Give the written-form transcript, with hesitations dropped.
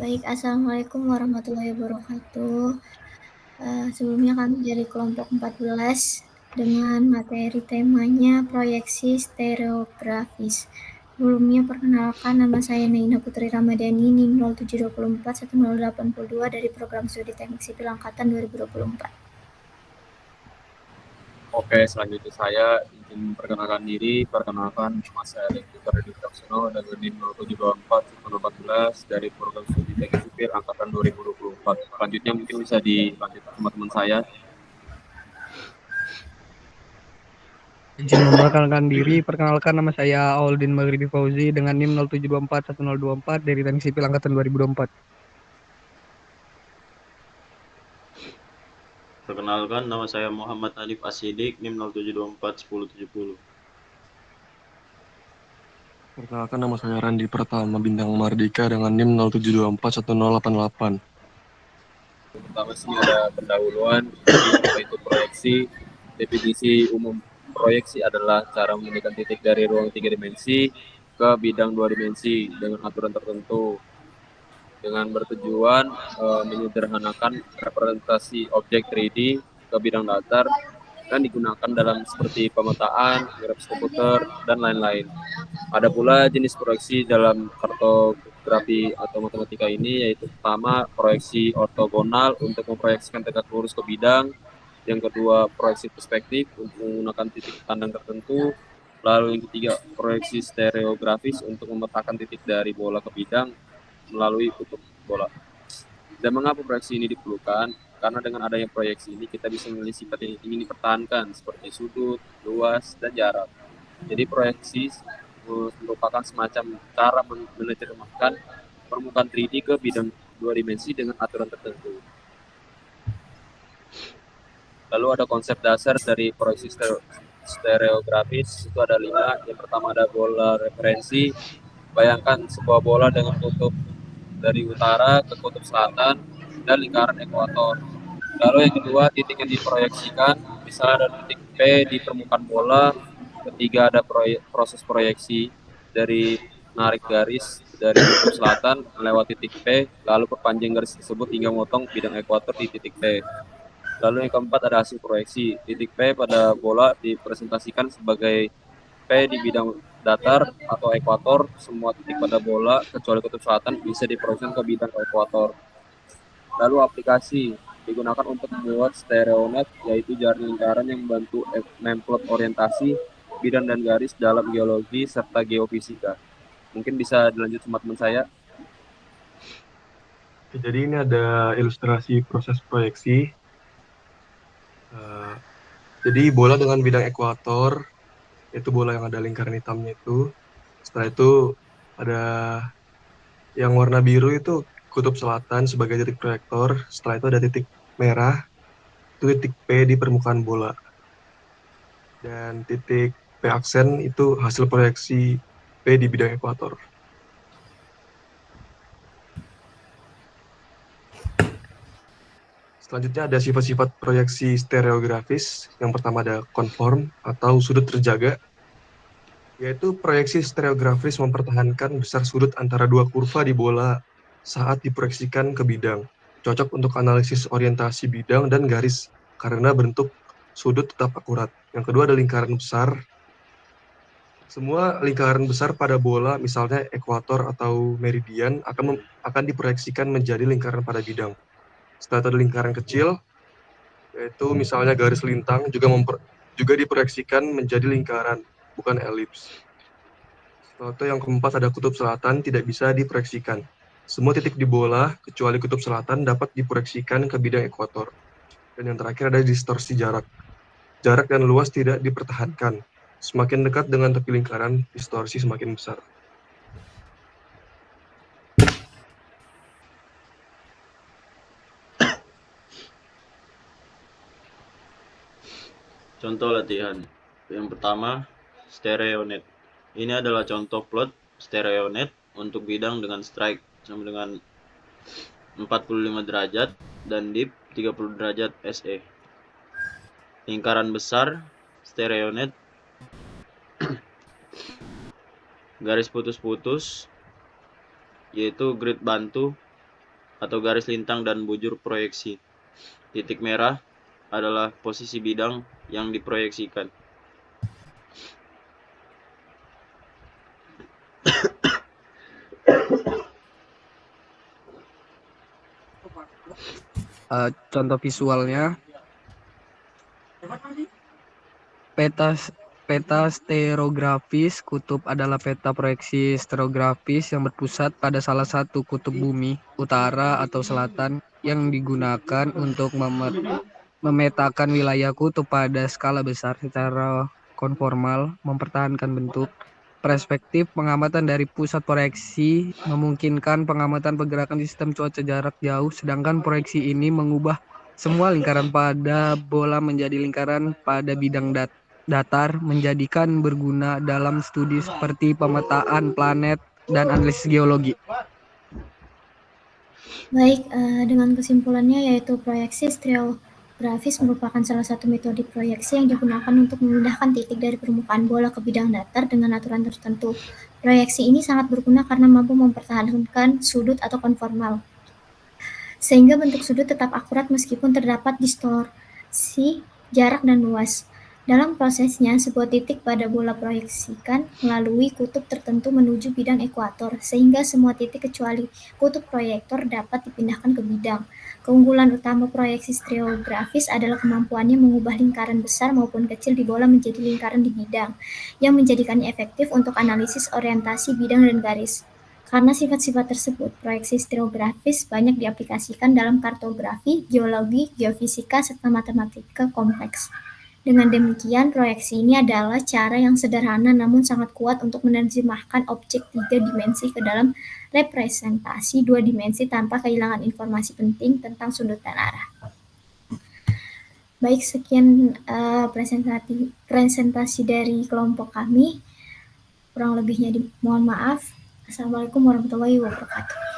Baik, Assalamualaikum warahmatullahi wabarakatuh. Sebelumnya kami dari kelompok 14 dengan materi temanya proyeksi stereografis. Sebelumnya perkenalkan, nama saya Naina Putri Ramadhani, NIM 07241082 dari Program Studi Teknik Sipil Angkatan 2024. Oke, selanjutnya saya izin memperkenalkan diri. Perkenalkan, nama saya Leki Ferdinand Wicaksono dengan NIM 0724 dari Program Studi Teknik Sipil Angkatan 2024. Selanjutnya mungkin bisa dilanjutkan teman-teman saya. Izin memperkenalkan diri, perkenalkan nama saya Auldin Maghribi Fauzi dengan NIM 07241024 dari Teknik Sipil Angkatan 2024. Perkenalkan, nama saya Muhammad Alif Asidik, NIM 07241070. Perkenalkan, nama saya Randi Pratama Bintang Mardika dengan NIM 07241088. Pertama sini ada pendahuluan, jadi apa itu proyeksi. Definisi umum proyeksi adalah cara memindahkan titik dari ruang 3 dimensi ke bidang 2 dimensi dengan aturan tertentu, dengan bertujuan menyederhanakan representasi objek 3D ke bidang datar dan digunakan dalam seperti pemetaan, grafis komputer, dan lain-lain. Ada pula jenis proyeksi dalam kartografi atau matematika ini, yaitu pertama proyeksi ortogonal untuk memproyeksikan tegak lurus ke bidang, yang kedua proyeksi perspektif untuk menggunakan titik pandang tertentu, lalu yang ketiga proyeksi stereografis untuk memetakan titik dari bola ke bidang melalui kutub bola. Dan mengapa proyeksi ini diperlukan? Karena dengan adanya proyeksi ini kita bisa memilih sifat yang ingin dipertahankan seperti sudut, luas, dan jarak. Jadi proyeksi merupakan semacam cara menerjemahkan permukaan 3D ke bidang 2 dimensi dengan aturan tertentu. Lalu ada konsep dasar dari proyeksi stereografis, itu ada 5. Yang pertama ada bola referensi. Bayangkan sebuah bola dengan kutub dari utara ke kutub selatan dan lingkaran ekuator. Lalu yang kedua, titik yang diproyeksikan, misalnya ada titik P di permukaan bola. Ketiga, ada proses proyeksi dari menarik garis dari kutub selatan melewati titik P, lalu perpanjang garis tersebut hingga memotong bidang ekuator di titik P. Lalu yang keempat ada hasil proyeksi. Titik P pada bola dipresentasikan sebagai P di bidang datar atau ekuator. Semua titik pada bola kecuali kutub selatan bisa diproyeksikan ke bidang ekuator. Lalu aplikasi digunakan untuk membuat stereonet, yaitu jaring lingkaran yang membantu memplot orientasi bidang dan garis dalam geologi serta geofisika. Mungkin bisa dilanjut sama teman saya. Jadi ini ada ilustrasi proses proyeksi. Jadi bola dengan bidang ekuator, itu bola yang ada lingkaran hitamnya itu. Setelah itu ada yang warna biru itu kutub selatan sebagai titik proyektor. Setelah itu ada titik merah, itu titik P di permukaan bola. Dan titik P aksen itu hasil proyeksi P di bidang ekuator. Selanjutnya ada sifat-sifat proyeksi stereografis. Yang pertama ada konform atau sudut terjaga, yaitu proyeksi stereografis mempertahankan besar sudut antara dua kurva di bola saat diproyeksikan ke bidang. Cocok untuk analisis orientasi bidang dan garis karena bentuk sudut tetap akurat. Yang kedua ada lingkaran besar. Semua lingkaran besar pada bola, misalnya ekuator atau meridian, akan diproyeksikan menjadi lingkaran pada bidang. Setelah itu ada lingkaran kecil, yaitu misalnya garis lintang juga diproyeksikan menjadi lingkaran, bukan elips. Setelah itu yang keempat ada kutub selatan tidak bisa diproyeksikan. Semua titik di bola, kecuali kutub selatan, dapat diproyeksikan ke bidang ekuator. Dan yang terakhir ada distorsi jarak. Jarak dan luas tidak dipertahankan. Semakin dekat dengan tepi lingkaran, distorsi semakin besar. Contoh latihan. Yang pertama, stereonet. Ini adalah contoh plot stereonet untuk bidang dengan strike sama dengan 45 derajat dan dip 30 derajat SE. Lingkaran besar stereonet, garis putus-putus, yaitu grid bantu atau garis lintang dan bujur proyeksi. Titik merah adalah posisi bidang yang diproyeksikan. Contoh visualnya, peta stereografis kutub adalah peta proyeksi stereografis yang berpusat pada salah satu kutub bumi, utara atau selatan, yang digunakan untuk memetakan wilayah kutub pada skala besar secara konformal, mempertahankan bentuk. Perspektif pengamatan dari pusat proyeksi memungkinkan pengamatan pergerakan sistem cuaca jarak jauh, sedangkan proyeksi ini mengubah semua lingkaran pada bola menjadi lingkaran pada bidang datar, menjadikan berguna dalam studi seperti pemetaan planet dan analisis geologi. Baik, dengan kesimpulannya yaitu proyeksi stereografis merupakan salah satu metode proyeksi yang digunakan untuk memindahkan titik dari permukaan bola ke bidang datar dengan aturan tertentu. Proyeksi ini sangat berguna karena mampu mempertahankan sudut atau konformal, sehingga bentuk sudut tetap akurat meskipun terdapat distorsi jarak dan luas. Dalam prosesnya, sebuah titik pada bola proyeksikan melalui kutub tertentu menuju bidang ekuator, sehingga semua titik kecuali kutub proyektor dapat dipindahkan ke bidang. Keunggulan utama proyeksi stereografis adalah kemampuannya mengubah lingkaran besar maupun kecil di bola menjadi lingkaran di bidang, yang menjadikannya efektif untuk analisis orientasi bidang dan garis. Karena sifat-sifat tersebut, proyeksi stereografis banyak diaplikasikan dalam kartografi, geologi, geofisika, serta matematika kompleks. Dengan demikian, proyeksi ini adalah cara yang sederhana namun sangat kuat untuk menerjemahkan objek 3 dimensi ke dalam representasi 2 dimensi tanpa kehilangan informasi penting tentang sudut dan arah. Baik, sekian presentasi dari kelompok kami. Kurang lebihnya mohon maaf. Assalamualaikum warahmatullahi wabarakatuh.